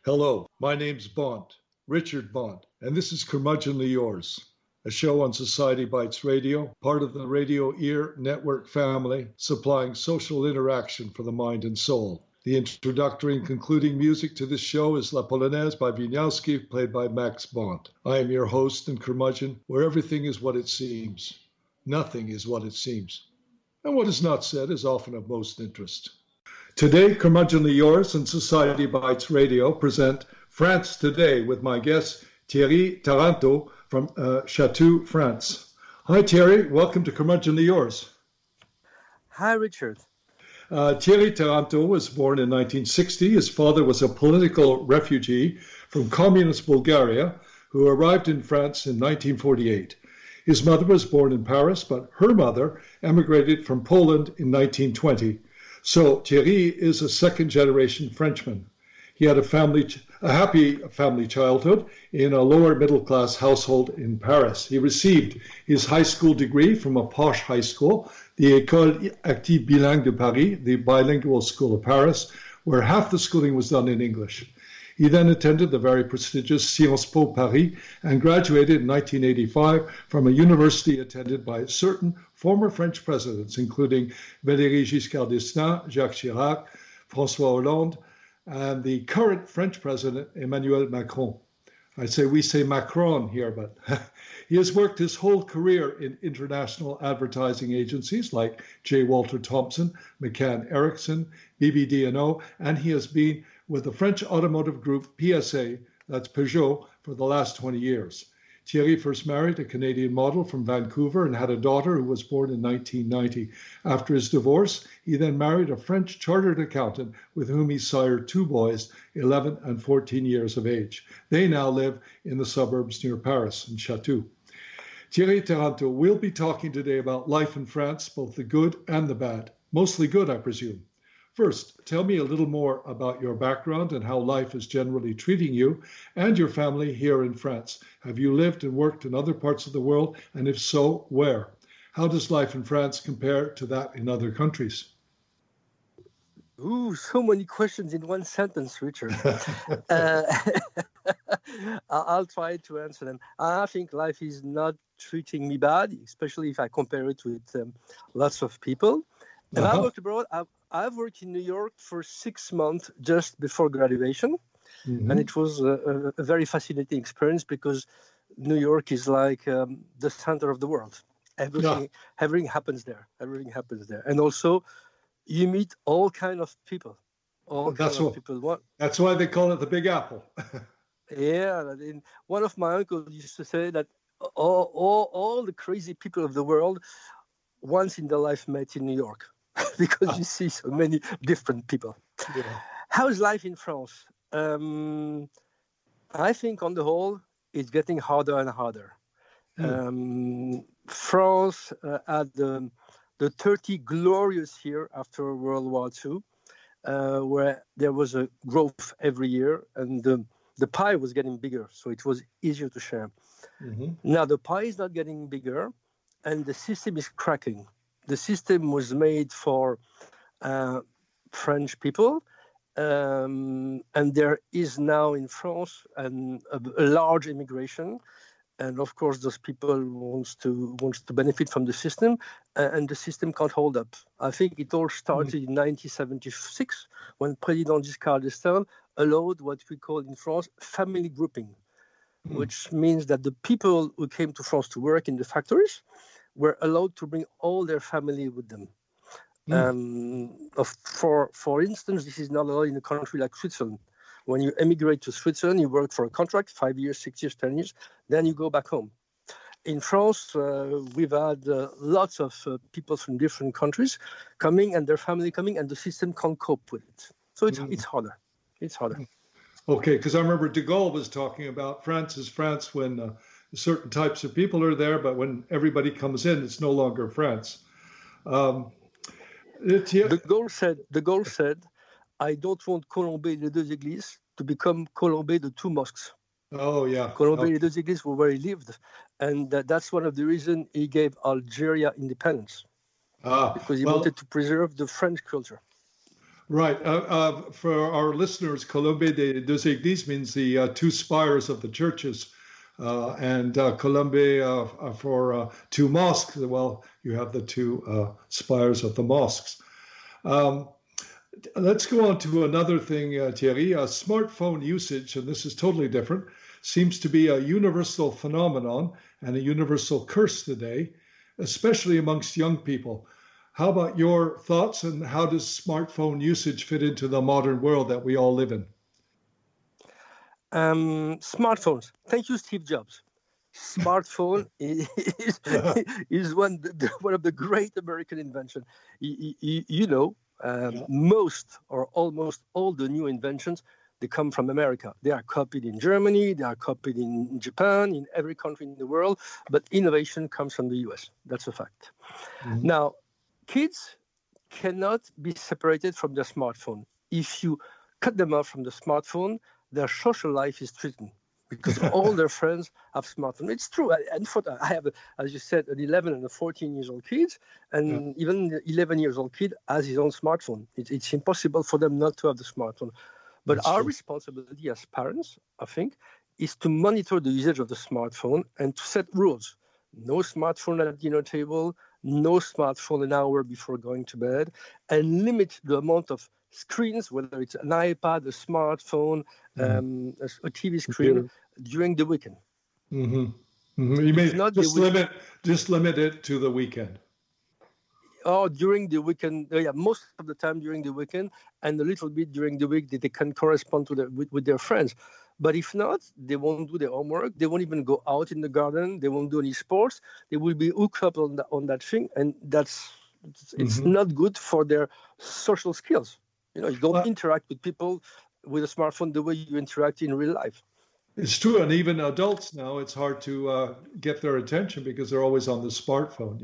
Hello, my name's Bond, Richard Bond, and this is Curmudgeonly Yours, a show on Society Bites Radio, part of the Radio Ear Network family, supplying social interaction for the mind and soul. The introductory and concluding music to this show is La Polonaise by Wieniawski, played by Max Bond. I am your host and curmudgeon, where everything is what it seems. Nothing is what it seems. And what is not said is often of most interest. Today, Curmudgeonly Yours and Society Bites Radio present France Today with my guest, Thierry Taranto from Chateau, France. Hi, Thierry. Welcome to Curmudgeonly Yours. Hi, Richard. Thierry Taranto was born in 1960. His father was a political refugee from communist Bulgaria who arrived in France in 1948. His mother was born in Paris, but her mother emigrated from Poland in 1920. So Thierry is a second-generation Frenchman. He had a happy family childhood in a lower middle-class household in Paris. He received his high school degree from a posh high school, the École Bilingue de Paris, the bilingual school of Paris, where half the schooling was done in English. He then attended the very prestigious Sciences Po Paris and graduated in 1985 from a university attended by certain former French presidents, including Valéry Giscard d'Estaing, Jacques Chirac, François Hollande, and the current French president, Emmanuel Macron. We say Macron here, but he has worked his whole career in international advertising agencies like J. Walter Thompson, McCann Erickson, BBDO, and he has been with the French automotive group PSA, that's Peugeot, for the last 20 years. Thierry first married a Canadian model from Vancouver and had a daughter who was born in 1990. After his divorce, he then married a French chartered accountant with whom he sired two boys, 11 and 14 years of age. They now live in the suburbs near Paris, in Chateau. Thierry Taranto, we'll be talking today about life in France, both the good and the bad. Mostly good, I presume. First, tell me a little more about your background and how life is generally treating you and your family here in France. Have you lived and worked in other parts of the world? And if so, where? How does life in France compare to that in other countries? Ooh, so many questions in one sentence, Richard. I'll try to answer them. I think life is not treating me bad, especially if I compare it with lots of people. And I worked abroad. I've worked in New York for 6 months just before graduation. Mm-hmm. And it was a very fascinating experience because New York is like the center of the world. Everything happens there. Everything happens there. And also, you meet all kinds of people. That's why they call it the Big Apple. Yeah. One of my uncles used to say that all the crazy people of the world once in their life met in New York. Because you see so many different people. Yeah. How is life in France? I think on the whole, it's getting harder and harder. France had the 30 glorious years after World War II, where there was a growth every year and the pie was getting bigger, so it was easier to share. Mm-hmm. Now the pie is not getting bigger and the system is cracking. The system was made for French people, and there is now in France a large immigration, and of course those people wants to benefit from the system, and the system can't hold up. I think it all started in 1976 when President Giscard d'Estaing allowed what we call in France family grouping, which means that the people who came to France to work in the factories were allowed to bring all their family with them. For instance, this is not allowed in a country like Switzerland. When you emigrate to Switzerland, you work for a contract, 5 years, 6 years, 10 years, then you go back home. In France, we've had lots of people from different countries coming and their family coming, and the system can't cope with it. So it's harder. It's harder. Okay, because I remember de Gaulle was talking about France is France when certain types of people are there, but when everybody comes in, it's no longer France. The goal said, I don't want Colombe et les deux églises to become Colombe the two mosques. Oh, yeah. Colombe et les deux églises were where he lived. And that's one of the reasons he gave Algeria independence. Because he wanted to preserve the French culture. Right. For our listeners, Colombe des deux églises means the two spires of the churches. And Colombe for two mosques. Well, you have the two spires of the mosques. Let's go on to another thing, Thierry. Smartphone usage, and this is totally different, seems to be a universal phenomenon and a universal curse today, especially amongst young people. How about your thoughts, and how does smartphone usage fit into the modern world that we all live in? Smartphones. Thank you, Steve Jobs. Smartphone is one of the great American inventions. Most or almost all the new inventions, they come from America. They are copied in Germany, they are copied in Japan, in every country in the world, but innovation comes from the US. That's a fact. Mm-hmm. Now, kids cannot be separated from their smartphone. If you cut them off from the smartphone, their social life is threatened because all their friends have smartphones. It's true. And I have, as you said, an 11 and a 14-year-old kid, and even the 11-year-old kid has his own smartphone. It's impossible for them not to have the smartphone. But That's our true. Responsibility as parents, I think, is to monitor the usage of the smartphone and to set rules. No smartphone at the dinner table, no smartphone an hour before going to bed, and limit the amount of screens, whether it's an iPad, a smartphone, a TV screen, during the weekend. Mm-hmm. Mm-hmm. You may just limit it to the weekend. Oh, during the weekend, most of the time during the weekend, and a little bit during the week that they can correspond to with their friends. But if not, they won't do their homework. They won't even go out in the garden. They won't do any sports. They will be hooked up on that thing, and it's not good for their social skills. You don't interact with people with a smartphone the way you interact in real life. It's true, and even adults now, it's hard to get their attention because they're always on the smartphone.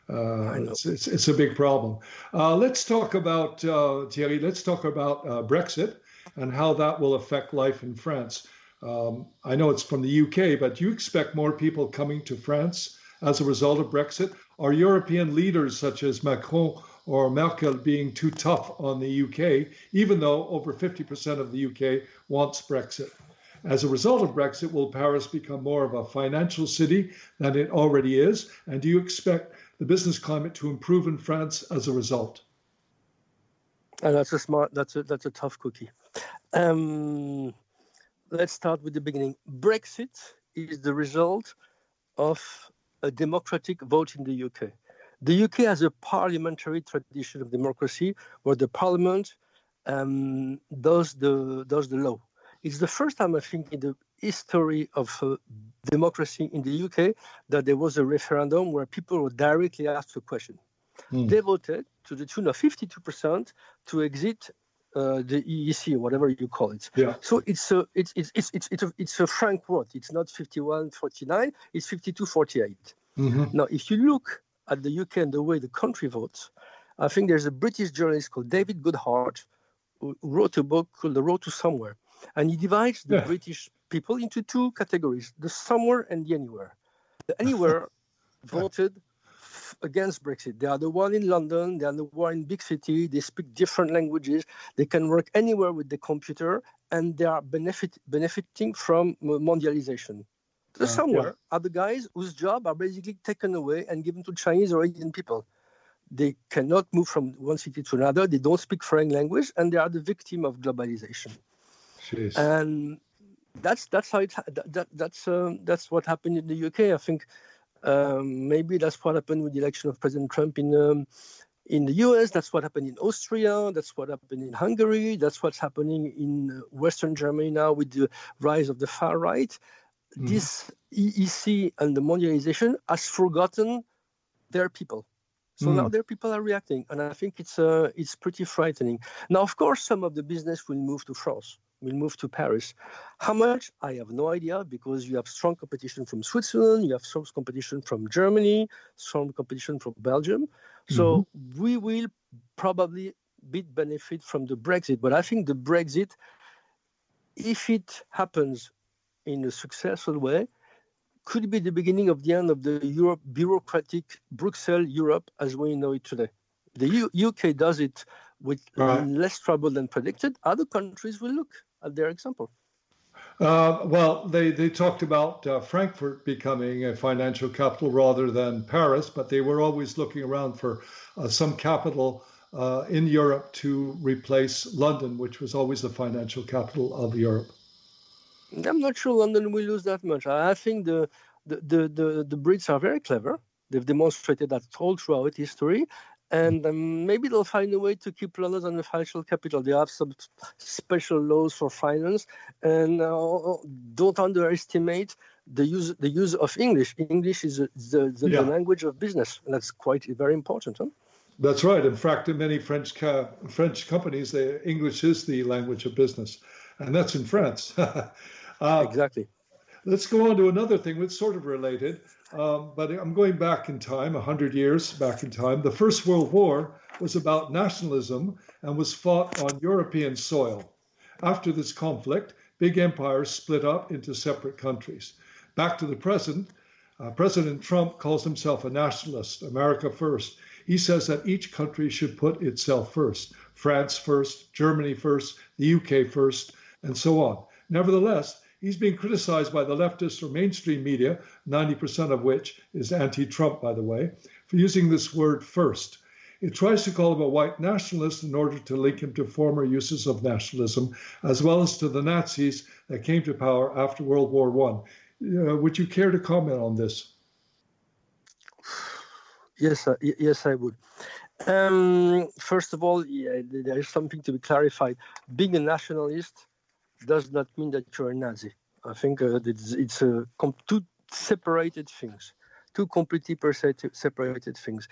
It's a big problem. Let's talk about Thierry. Let's talk about Brexit and how that will affect life in France. I know it's from the UK, but do you expect more people coming to France as a result of Brexit? Are European leaders such as Macron or Merkel being too tough on the UK, even though over 50% of the UK wants Brexit? As a result of Brexit, will Paris become more of a financial city than it already is? And do you expect the business climate to improve in France as a result? That's a tough cookie. Let's start with the beginning. Brexit is the result of a democratic vote in the UK. The UK has a parliamentary tradition of democracy where the parliament does the law. It's the first time, I think, in the history of democracy in the UK that there was a referendum where people were directly asked a question. They voted to the tune of 52% to exit the EEC, or whatever you call it. Yeah. So it's a frank vote. It's not 51-49. It's 52-48. Now, if you look at the UK and the way the country votes, I think there's a British journalist called David Goodhart who wrote a book called The Road to Somewhere. And he divides the British people into two categories, the somewhere and the anywhere. The anywhere voted against Brexit. They are the one in London, they are the one in big city, they speak different languages, they can work anywhere with the computer, and they are benefiting from mondialization. The somewhere are the guys whose jobs are basically taken away and given to Chinese or Indian people. They cannot move from one city to another, they don't speak foreign language, and they are the victim of globalization. Jeez. And that's what happened in the UK. I think maybe that's what happened with the election of President Trump in the US. That's what happened in Austria. That's what happened in Hungary. That's what's happening in Western Germany now with the rise of the far right. This EEC and the mondialization has forgotten their people. So now their people are reacting, and I think it's pretty frightening. Now, of course, some of the business will move to France. will move to Paris. How much? I have no idea, because you have strong competition from Switzerland, you have strong competition from Germany, strong competition from Belgium. So we will probably benefit from the Brexit. But I think the Brexit, if it happens in a successful way, could be the beginning of the end of the bureaucratic Brussels Europe as we know it today. The UK does it with less trouble than predicted. Other countries will look at their example. Well, they talked about Frankfurt becoming a financial capital rather than Paris, but they were always looking around for some capital in Europe to replace London, which was always the financial capital of Europe. I'm not sure London will lose that much. I think the Brits are very clever. They've demonstrated that all throughout history. And maybe they'll find a way to keep London on the financial capital. They have some special laws for finance. And don't underestimate the use of English. English is the language of business. And that's quite very important. Huh? That's right. In fact, in many French companies, English is the language of business. And that's in France. Exactly. Let's go on to another thing that's sort of related, but I'm going back in time, 100 years back in time. The First World War was about nationalism and was fought on European soil. After this conflict, big empires split up into separate countries. Back to the present, President Trump calls himself a nationalist, America first. He says that each country should put itself first, France first, Germany first, the UK first, and so on. Nevertheless, he's being criticized by the leftist or mainstream media, 90% of which is anti-Trump, by the way, for using this word first. It tries to call him a white nationalist in order to link him to former uses of nationalism, as well as to the Nazis that came to power after World War I. Would you care to comment on this? Yes, I would. First of all, there is something to be clarified. Being a nationalist does not mean that you're a Nazi. I think it's two separated things, two completely separated things.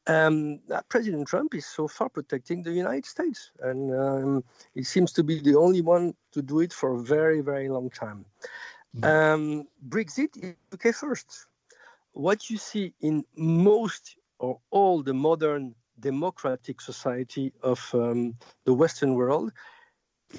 President Trump is so far protecting the United States, and he seems to be the only one to do it for a very, very long time. Brexit is UK first. What you see in most or all the modern democratic society of the Western world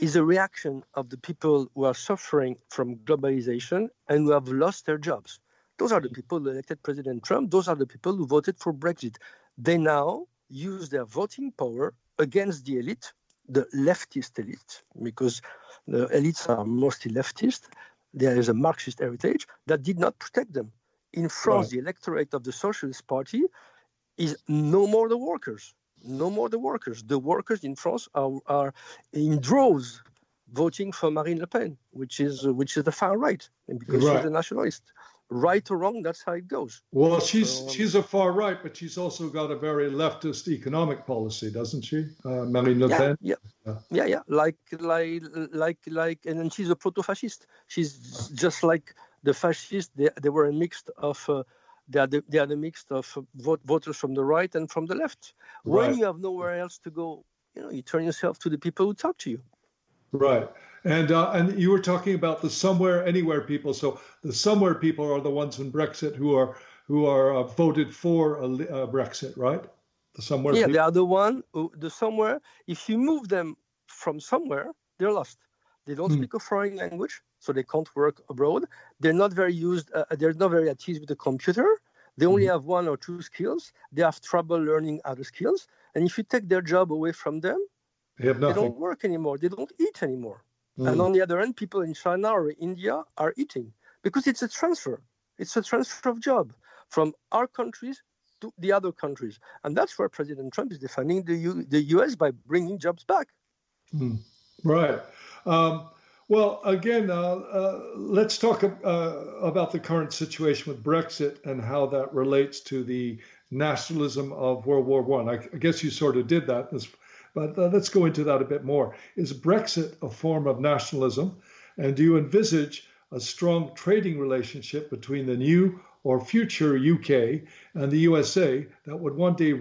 is a reaction of the people who are suffering from globalization and who have lost their jobs. Those are the people who elected President Trump. Those are the people who voted for Brexit. They now use their voting power against the elite, the leftist elite, because the elites are mostly leftist. There is a Marxist heritage that did not protect them. In France, the electorate of the Socialist Party is no more the workers. No more the workers. The workers in France are in droves voting for Marine Le Pen, which is the far right, and because she's a nationalist. Right or wrong, that's how it goes. Well, she's a far right, but she's also got a very leftist economic policy, doesn't she, Marine Le Pen? Yeah. Like, and then she's a proto-fascist. She's just like the fascists. They were a mix of. They are the mix of voters from the right and from the left. When you have nowhere else to go, you turn yourself to the people who talk to you. Right. And you were talking about the somewhere, anywhere people. So the somewhere people are the ones in Brexit who are voted for Brexit, right? The somewhere people. They are the one. The somewhere. If you move them from somewhere, they're lost. They don't speak a foreign language, so they can't work abroad. They're not very they're not very at ease with the computer. They only have one or two skills. They have trouble learning other skills. And if you take their job away from them, they don't work anymore. They don't eat anymore. And on the other hand, people in China or India are eating because it's a transfer. It's a transfer of job from our countries to the other countries. And that's where President Trump is defending the US by bringing jobs back. Right. Well, again, let's talk about the current situation with Brexit and how that relates to the nationalism of World War I. I guess you sort of did that, but let's go into that a bit more. Is Brexit a form of nationalism? And do you envisage a strong trading relationship between the new or future UK and the USA that would one day